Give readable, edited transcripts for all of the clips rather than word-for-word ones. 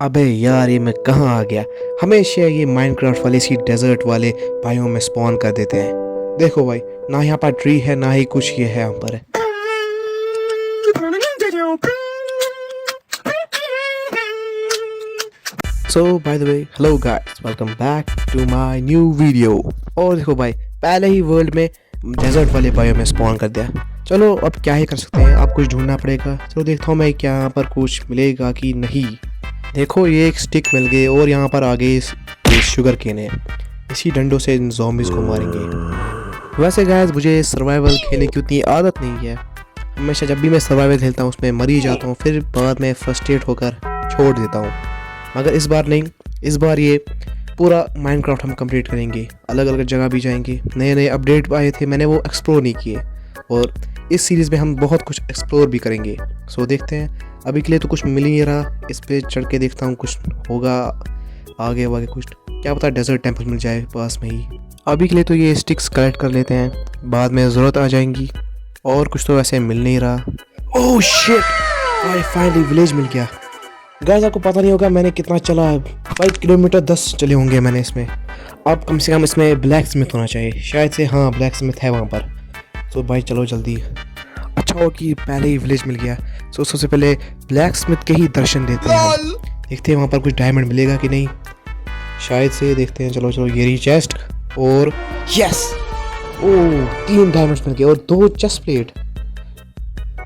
अबे यार, ये मैं कहाँ आ गया। हमेशा ये माइनक्राफ्ट वाले इसी डेजर्ट वाले बायोम में स्पॉन कर देते हैं। देखो भाई, ना यहाँ पर ट्री है ना ही कुछ ये है यहाँ पर। So by the way, hello guys, welcome back to my new video. और देखो भाई, पहले ही वर्ल्ड में डेजर्ट वाले बायोम में स्पॉन कर दिया। चलो अब क्या ही कर सकते हैं, अब कुछ ढूंढना पड़ेगा। चलो देखता हूँ मैं क्या यहाँ पर कुछ मिलेगा कि नहीं। देखो, ये एक स्टिक मिल गई और यहाँ पर आगे ये शुगर केन है। इसी डंडों से इन ज़ॉम्बीज़ को मारेंगे। वैसे गाइस, मुझे सर्वाइवल खेलने की उतनी आदत नहीं है। हमेशा जब भी मैं सर्वाइवल खेलता हूँ उसमें मर ही जाता हूँ, फिर बाद में फ्रस्ट्रेट होकर छोड़ देता हूँ। मगर इस बार नहीं, इस बार ये पूरा माइनक्राफ्ट हम कंप्लीट करेंगे। अलग अलग जगह भी जाएंगे, नए नए अपडेट आए थे, मैंने वो एक्सप्लोर नहीं किए। और इस सीरीज़ में हम बहुत कुछ एक्सप्लोर भी करेंगे। सो देखते हैं। अभी के लिए तो कुछ मिल ही नहीं रहा। इस पे चढ़ के देखता हूँ कुछ होगा आगे वागे, कुछ क्या पता डेजर्ट टेंपल मिल जाए पास में ही। अभी के लिए तो ये स्टिक्स कलेक्ट कर लेते हैं, बाद में ज़रूरत आ जाएंगी। और कुछ तो वैसे मिल नहीं रहा। ओह शिट, भाई फाइनली विलेज मिल गया। गाइस, आपको पता नहीं होगा मैंने कितना चला है। 5 किलोमीटर 10 चले होंगे मैंने इसमें। अब कम से कम इसमें ब्लैक स्मिथ होना चाहिए, शायद से। हाँ, ब्लैक स्मिथ है वहाँ पर। तो भाई चलो जल्दी। अच्छा हो कि पहले ही विलेज मिल गया। सो सबसे पहले ब्लैक स्मिथ के ही दर्शन देते हैं। देखते हैं वहाँ पर कुछ डायमंड मिलेगा कि नहीं, शायद से। देखते हैं। चलो चलो, ये रही चेस्ट। और यस, ओह 3 डायमंड्स मिल गए और 2 चेस्ट प्लेट।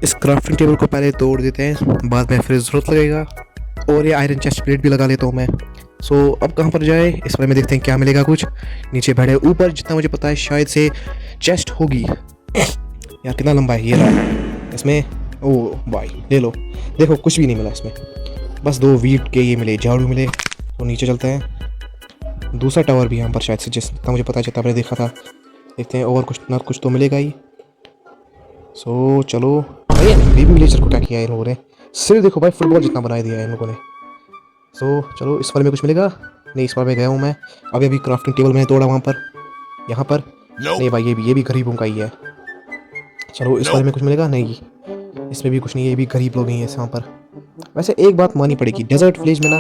इस क्राफ्टिंग टेबल को पहले तोड़ देते हैं, बाद में फिर ज़रूरत लगेगा। और ये आयरन चेस्ट प्लेट भी लगा लेता हूँ मैं। सो अब कहाँ पर जाए, इस बारे में देखते हैं क्या मिलेगा। कुछ नीचे बैठे, ऊपर जितना मुझे पता है शायद से चेस्ट होगी। यार कितना लंबा है ये रहा इसमें। ओह भाई ले लो। देखो कुछ भी नहीं मिला इसमें, बस 2 वीट के ये मिले, झाड़ू मिले। तो नीचे चलते हैं। दूसरा टावर भी यहाँ पर शायद से, जितना मुझे पता चलता मैंने देखा था। देखते हैं और कुछ ना कुछ तो मिलेगा ही। सो चलो। अरे बेबी विलेजर को क्या किया है इन लोगों ने, सिर्फ देखो भाई फुटबॉल जितना बना दिया है इन लोगों ने। सो चलो, इस बार में कुछ मिलेगा नहीं। इस बार में गया हूँ मैं। अभी क्राफ्टिंग टेबल मैंने तोड़ा वहाँ पर, यहाँ पर नहीं भाई। ये भी गरीबों का ही है। चलो, इस बारे में कुछ मिलेगा नहीं। इसमें भी कुछ नहीं है, ये भी गरीब लोग ही हैं यहाँ पर। वैसे एक बात माननी पड़ेगी, डेजर्ट विलेज में ना।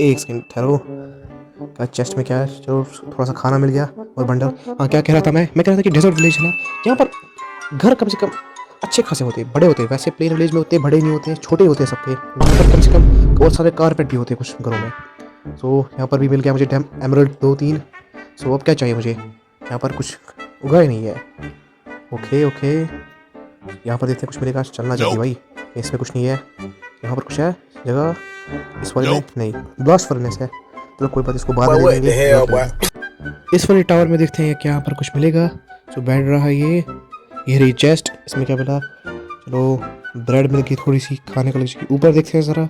एक सेकंड ठहरो, क्या चेस्ट में क्या है। चलो थोड़ा सा खाना मिल गया और बंडल। हाँ, क्या कह रहा था मैं कह रहा था कि डेजर्ट विलेज है ना, यहाँ पर घर कम से कम अच्छे खासे होते हैं, बड़े होते हैं। वैसे प्लेन विलेज में उतने बड़े नहीं होते हैं, छोटे होते हैं सबके। यहाँ पर कम से कम और सारे कारपेट भी होते हैं कुछ घरों में। सो यहाँ पर भी मिल गया मुझे एमरल्ड 2-3। सो अब क्या चाहिए मुझे, यहाँ पर कुछ उगा ही नहीं है। ओके ओके, यहाँ पर देखते हैं कुछ मिलेगा। चलना चाहिए भाई, इसमें कुछ नहीं है। यहाँ पर कुछ है जगह, इस वाले में नहीं। ब्लास्ट फर्नेस है, चलो कोई बात, इसको बाद में देखेंगे। इस वाले टावर में देखते हैं क्या यहाँ पर कुछ मिलेगा। जो बैठ रहा है ये रही चेस्ट, इसमें क्या मिला। चलो ब्रेड मिल गई थोड़ी सी खाने को लगी। ऊपर देखते हैं ज़रा।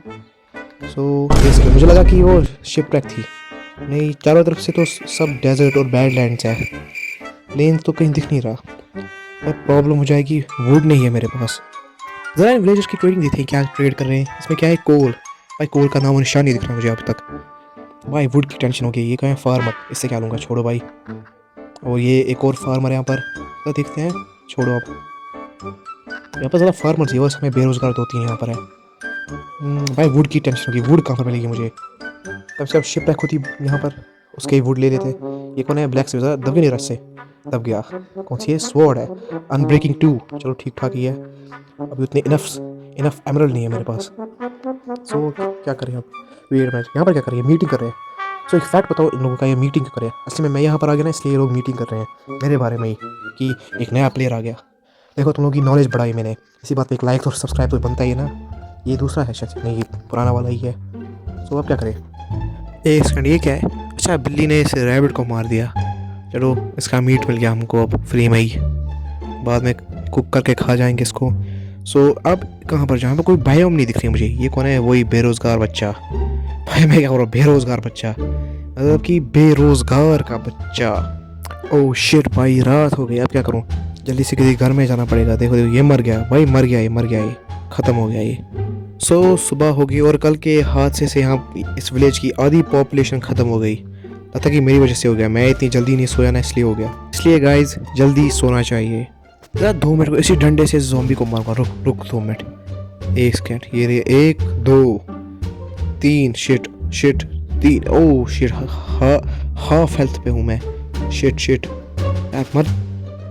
सो मुझे लगा कि वो शिप ट्रैक थी, नहीं। चारों तरफ से तो सब डेजर्ट और बैडलैंड्स है, प्लेन तो कहीं दिख नहीं रहा। प्रॉब्लम हो जाएगी, वुड नहीं है मेरे पास। ज़रा इन विलेजर्स की ट्रेडिंग देखते हैं क्या ट्रेड कर रहे हैं। इसमें क्या है, कोल। भाई कोल का नाम और निशान नहीं दिख रहा मुझे अभी तक। भाई वुड की टेंशन हो गई। ये कहाँ है, फार्मर, इससे क्या लूँगा, छोड़ो भाई। और ये एक और फार्मर है यहाँ पर, तो देखते हैं। छोड़ो आप, यहाँ पर ज़रा फार्मर चाहिए, बस हमें बेरोजगार 2-3 यहाँ पर है। भाई वुड की टेंशन होगी, वुड कहाँ पर मिलेगी मुझे। कब से अब शिप रैक होती यहाँ पर, उसके वुड ले लेते। ये कौन है, ब्लैक से ज़रा दब नहीं रस से दब गया। कौन सी है, स्वॉर्ड है, अनब्रेकिंग 2। चलो ठीक ठाक ही है। अभी उतने इनफ एमरल्ड नहीं है मेरे पास। सो क्या करें अब, वेट मैच यहाँ पर क्या करें, मीटिंग कर रहे हैं। सो एक फैक्ट बताओ इन लोगों का, ये मीटिंग क्यों करें। असल में मैं यहाँ पर आ गया ना, इसलिए ये लोग मीटिंग कर रहे हैं मेरे बारे में ही, कि एक नया प्लेयर आ गया। देखो तुम लोगों की नॉलेज बढ़ाई मैंने, इसी बात पे एक लाइक और सब्सक्राइब तो बनता ही है ना। ये दूसरा है शायद, नहीं ये पुराना वाला ही है। सो अब क्या करें। एक सेकंड, ये क्या है। अच्छा, बिल्ली ने इस रैबिट को मार दिया। चलो इसका मीट मिल गया हमको अब फ्री में ही, बाद में कुक करके खा जाएंगे इसको। सो अब कहाँ पर जहाँ पर कोई बायोम नहीं दिख रही मुझे। ये कौन है, वही बेरोज़गार बच्चा। भाई मैं क्या हो रहा, बेरोज़गार बच्चा, मतलब कि बेरोज़गार का बच्चा। ओह शिट भाई, रात हो गई, अब क्या करूँ। जल्दी से किसी घर में जाना पड़ेगा। देखो देखो, ये मर गया भाई, मर गया ये ख़त्म हो गया ये। सो सुबह होगी और कल के हादसे से यहाँ इस विलेज की आधी पॉपुलेशन ख़त्म हो गई। लगता कि मेरी वजह से हो गया, मैं इतनी जल्दी नहीं सोया ना, इसलिए हो गया। इसलिए गाइज जल्दी सोना चाहिए। ज़रा 2 मिनट को इसी डंडे से ज़ॉम्बी को मारूंगा। रुक 2 मिनट, एक सेकेंड। ये 1 2 3, shit shit 3, oh shit, half health पे हूँ मैं। शिट यार,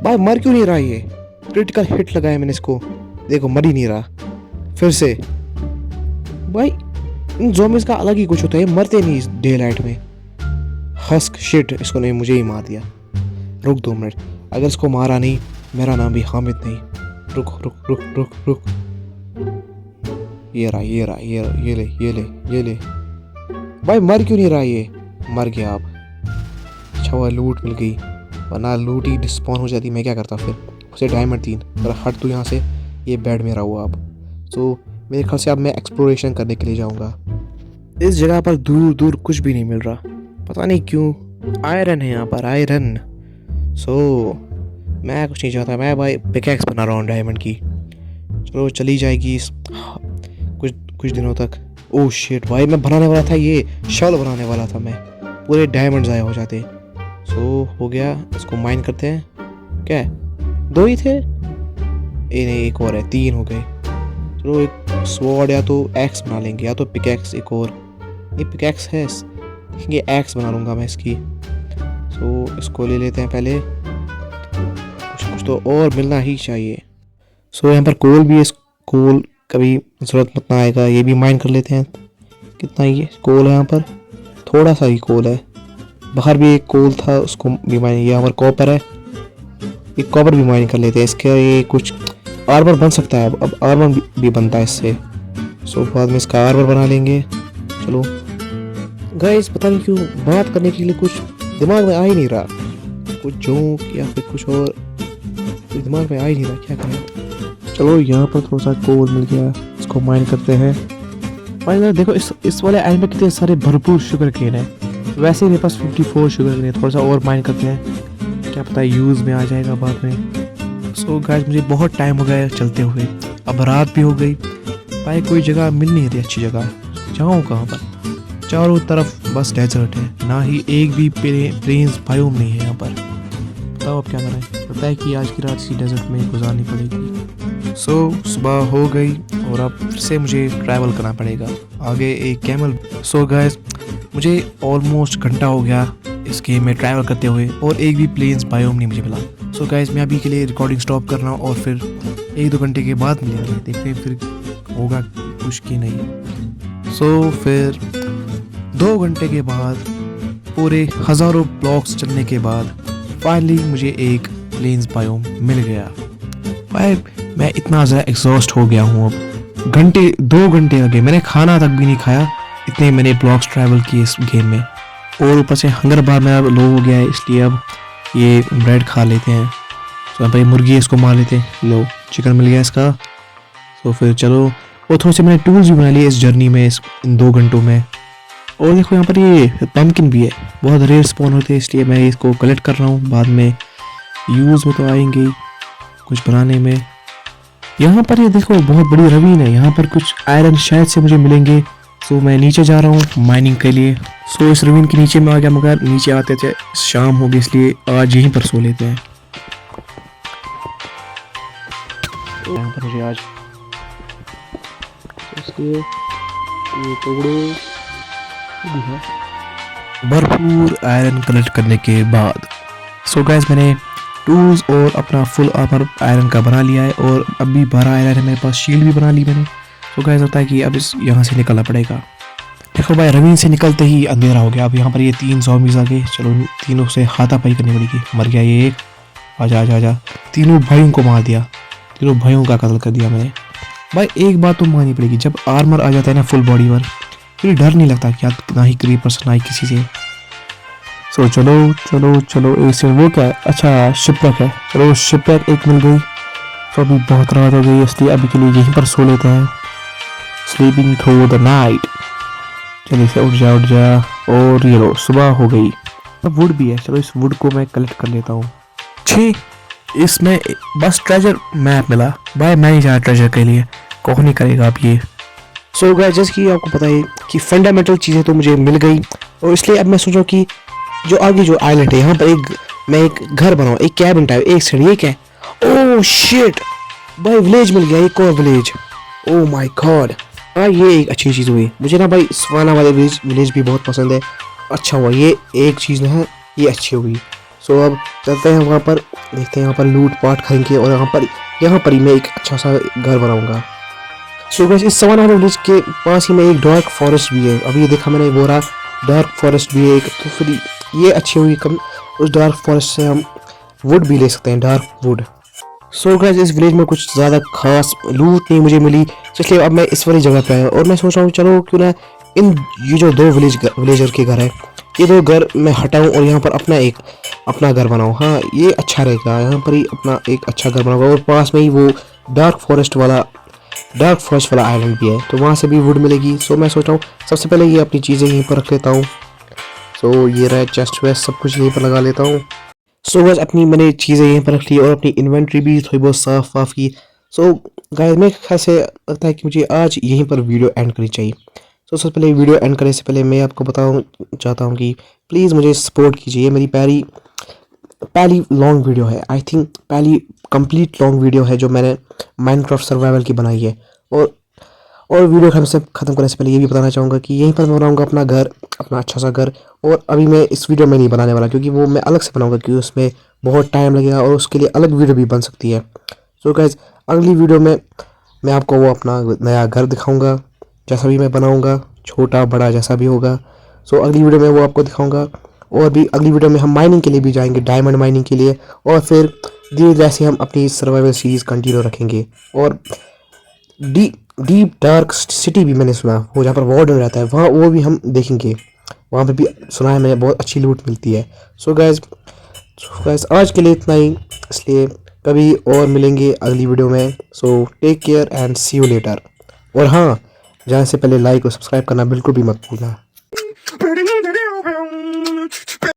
भाई मर क्यों नहीं रहा ये? क्रिटिकल हिट लगाया मैंने इसको, देखो मर ही नहीं रहा। फिर से भाई, इन ज़ॉम्बीज का अलग ही कुछ होता है, मरते नहीं इस डे लाइट में। हस्क शिट, इसको नहीं, मुझे ही मार दिया। रुक 2 मिनट, अगर इसको मारा नहीं, मेरा नाम भी हामिद नहीं। रुक। ये रहा, ये ले। भाई मर क्यों नहीं रहा ये? मर गया अब। अच्छा हुआ लूट मिल गई, वरना लूट ही डिस्पॉन हो जाती, मैं क्या करता फिर? उसे डायमंड 3, पर हट तू यहाँ से, ये बेड मेरा हुआ अब। तो मेरे ख्याल से अब मैं एक्सप्लोरेशन करने के लिए जाऊँगा। इस जगह पर दूर कुछ भी नहीं मिल रहा, पता नहीं क्यों। आयरन है यहाँ पर, आयरन। मैं कुछ नहीं चाहता, मैं भाई पिकैक्स बना रहा हूँ डायमंड की। चलो चली जाएगी कुछ दिनों तक। ओह शिट भाई, मैं बनाने वाला था, ये शॉल बनाने वाला था मैं, पूरे डायमंड ज़ाया हो जाते। हो गया, इसको माइन करते हैं। क्या है, 2 ही थे? नहीं, एक और है, 3 हो गए। चलो एक स्वॉर्ड या तो एक्स बना लेंगे, या तो पिकैक्स एक और। ये पिकैक्स है, देखेंगे, एक्स बना लूँगा मैं इसकी। इसको ले लेते हैं पहले, कुछ तो और मिलना ही चाहिए। यहाँ पर कोल भी है, इस कोल कभी ज़रूरत मत ना आएगा, ये भी माइन कर लेते हैं। कितना ये कोल है यहाँ पर? थोड़ा सा ही कोल है। बाहर भी एक कोल था, उसको भी माइन। ये हमारा कॉपर है, ये कॉपर भी माइन कर लेते हैं। इसके ये कुछ आर्मर बन सकता है, अब आर्मर भी बनता है इससे। बाद में इसका आर्मर बना लेंगे। चलो गाइस, पता नहीं क्यों बात करने के लिए कुछ दिमाग में आ ही नहीं रहा, कुछ जोक या फिर कुछ और दिमाग में आ ही नहीं रहा, क्या करें। चलो यहाँ पर थोड़ा सा कोल मिल गया, इसको माइन करते हैं। भाई देखो इस वाले आइलैंड में कितने सारे भरपूर शुगर केन है। वैसे मेरे पास 54 शुगर केन है, थोड़ा सा और माइन करते हैं, क्या पता यूज़ में आ जाएगा बाद में। गाइस, मुझे बहुत टाइम हो गया चलते हुए, अब रात भी हो गई। भाई कोई जगह मिल नहीं रही, अच्छी जगह जाऊँ कहाँ पर? चारों तरफ बस डेजर्ट है, ना ही एक भी प्लेन्स बायोम नहीं है यहाँ पर। बताओ अब क्या करें? पता है कि आज की रात इसी डेजर्ट में गुजारनी पड़ेगी। सुबह हो गई और अब फिर से मुझे ट्रैवल करना पड़ेगा आगे एक कैमल। गाइस, मुझे ऑलमोस्ट घंटा हो गया इस गेम में ट्रैवल करते हुए, और एक भी प्लेन्स बायोम नहीं मुझे मिला। गाइस, मैं अभी के लिए रिकॉर्डिंग स्टॉप कर रहा हूँ, और फिर 1-2 घंटे के बाद मिलेंगे, देखते हैं फिर होगा कुछ की नहीं। फिर 2 घंटे के बाद, पूरे हज़ारों ब्लॉक्स चलने के बाद, फाइनली मुझे एक प्लेन्स बायोम मिल गया। भाई मैं इतना ज़्यादा एग्जॉस्ट हो गया हूँ अब, 2 घंटे लगे, मैंने खाना तक भी नहीं खाया, इतने मैंने ब्लॉक्स ट्रैवल किए इस गेम में। और ऊपर से हंगर बार मेरा लो हो गया है, इसलिए अब ये ब्रेड खा लेते हैं। भाई मुर्गी है, इसको मार लेते हैं। लो चिकन मिल गया इसका। फिर चलो, और थोड़े से मैंने टूल्स भी बना लिए इस जर्नी में, इन 2 घंटों में। और देखो यहाँ पर ये पम्पकिन भी है, बहुत रेयर स्पॉन होते हैं, इसलिए मैं इसको कलेक्ट कर रहा हूँ, बाद में यूज़ में तो आएंगे कुछ बनाने में। यहाँ पर ये देखो बहुत बड़ी ravine है, यहाँ पर कुछ आयरन शायद से मुझे मिलेंगे। मैं नीचे जा रहा हूँ माइनिंग के लिए। इस ravine के नीचे में आ गया, मगर नीचे आते थे शाम होगी, इसलिए आज यहीं पर सो लेते हैं। यहाँ पर मुझे आज इसलिए ये टुकड़े भरपूर आयरन कलेक्ट करने के बाद, गाइस, मैंने टूल्स और अपना फुल आर्मर आयरन का बना लिया है, और अभी 12 आयरन है मेरे पास, शील्ड भी बना ली मैंने। गाइस, होता है कि अब यहाँ से निकलना पड़ेगा। देखो भाई, ravine से निकलते ही अंधेरा हो गया। अब यहाँ पर ये 3 ज़ॉम्बीज़ आ गए, चलो तीनों से हाथापाई करनी पड़ेगी। मर गया ये एक, आजा। तीनों भाइयों को मार दिया, तीनों भाइयों का कत्ल कर दिया मैंने। भाई एक बात तो माननी पड़ेगी, जब आर्मर आ जाता है ना फुल बॉडी पर, फिर डर नहीं लगता क्या, ना ही क्रीपर्स ना ही किसी से। चलो इससे वो क्या है? अच्छा शिपरेक है। चलो शिपरेक एक मिल गई। तो अभी बहुत रात हो गई, इसलिए अभी के लिए यहीं पर सो लेते हैं, स्लीपिंग थ्रू द नाइट। चलिए से उठ जा। और ये लो सुबह हो गई। अब वुड भी है, चलो इस वुड को मैं कलेक्ट कर लेता हूँ। इसमें बस ट्रेजर मैप मिला। भाई मैं नहीं जा ट्रेजर के लिए, कौन नहीं करेगा अब ये। गाइस, जैसे कि आपको पता है कि फंडामेंटल चीज़ें तो मुझे मिल गई, और इसलिए अब मैं सोचा कि जो आगे जो आइलैंड है, यहाँ पर मैं एक घर बनाऊँ, एक कैबिन टाइप, एक सीढ़ी, एक है। ओह शिट भाई, विलेज मिल गया, एक और विलेज। ओह माय गॉड, हाँ ये एक अच्छी चीज़ हुई मुझे ना भाई, सवाना वाले विलेज भी बहुत पसंद है। अच्छा हुआ ये एक चीज़ ना है, ये अच्छी हुई। सो अब चलते हैं वहाँ पर, देखते हैं वहाँ पर लूट पाट करेंगे और यहाँ पर ही मैं एक अच्छा सा घर बनाऊंगा। सो गाइस इस सवाना वाले विलेज के पास ही में एक डार्क फॉरेस्ट भी है, अभी ये देखा मैंने बोला डार्क फॉरेस्ट भी है एक, तो फिर ये अच्छी हुई। कम उस डार्क फॉरेस्ट से हम वुड भी ले सकते हैं, डार्क वुड। सो गाइस इस विलेज में कुछ ज़्यादा खास लूट नहीं मुझे मिली, इसलिए अब मैं इस वाली जगह पे आया और मैं सोच रहा हूँ चलो क्यों ना ये जो दो विलेजर के घर है, ये दो घर मैं हटाऊँ और यहाँ पर अपना घर बनाऊँ। हाँ ये अच्छा रहेगा, यहाँ पर ही अपना एक अच्छा घर बनाऊंगा और पास में ही वो डार्क फॉरेस्ट वाला आइलैंड भी है, तो वहाँ से भी वुड मिलेगी। सो मैं सोच रहा हूँ सबसे पहले ये अपनी चीज़ें यहीं पर रख लेता हूँ। सो ये रहा चेस्ट वेस्ट सब कुछ यहीं पर लगा लेता हूँ। सो बस अपनी मैंने चीज़ें यहीं पर रख ली और अपनी इन्वेंट्री भी थोड़ी बहुत साफ वाफ की। सो गाइस मेरे ख्याल से लगता है कि मुझे आज यहीं पर वीडियो एंड करनी चाहिए। सो सबसे पहले वीडियो एंड करने से पहले मैं आपको बताऊँ चाहता हूँ कि प्लीज़ मुझे सपोर्ट कीजिए। मेरी पहली लॉन्ग वीडियो है, आई थिंक पहली कंप्लीट लॉन्ग वीडियो है जो मैंने माइनक्राफ्ट सर्वाइवल की बनाई है। और वीडियो ख़त्म करने से पहले ये भी बताना चाहूँगा कि यहीं पर मैं बनाऊँगा अपना घर, अपना अच्छा सा घर। और अभी मैं इस वीडियो में नहीं बनाने वाला क्योंकि वो मैं अलग से बनाऊँगा, क्योंकि उसमें बहुत टाइम लगेगा और उसके लिए अलग वीडियो भी बन सकती है। सो गाइस अगली वीडियो में मैं आपको वो अपना नया घर दिखाऊँगा, जैसा भी मैं बनाऊँगा, छोटा बड़ा जैसा भी होगा। सो अगली वीडियो में वो आपको दिखाऊँगा। और भी अगली वीडियो में हम माइनिंग के लिए भी जाएंगे, डायमंड माइनिंग के लिए। और फिर धीरे धीरे ऐसे हम अपनी सर्वाइवल सीरीज़ कंटिन्यू रखेंगे। और डीप डार्क सिटी भी मैंने सुना, वो जहाँ पर वार्डन रहता है वहाँ, वो भी हम देखेंगे। वहाँ पे भी सुना है मैंने बहुत अच्छी लूट मिलती है। सो गाइस आज के लिए इतना ही, इसलिए कभी और मिलेंगे अगली वीडियो में। So take care and see you later. और हाँ, जाने से पहले लाइक और सब्सक्राइब करना बिल्कुल भी मत भूलना।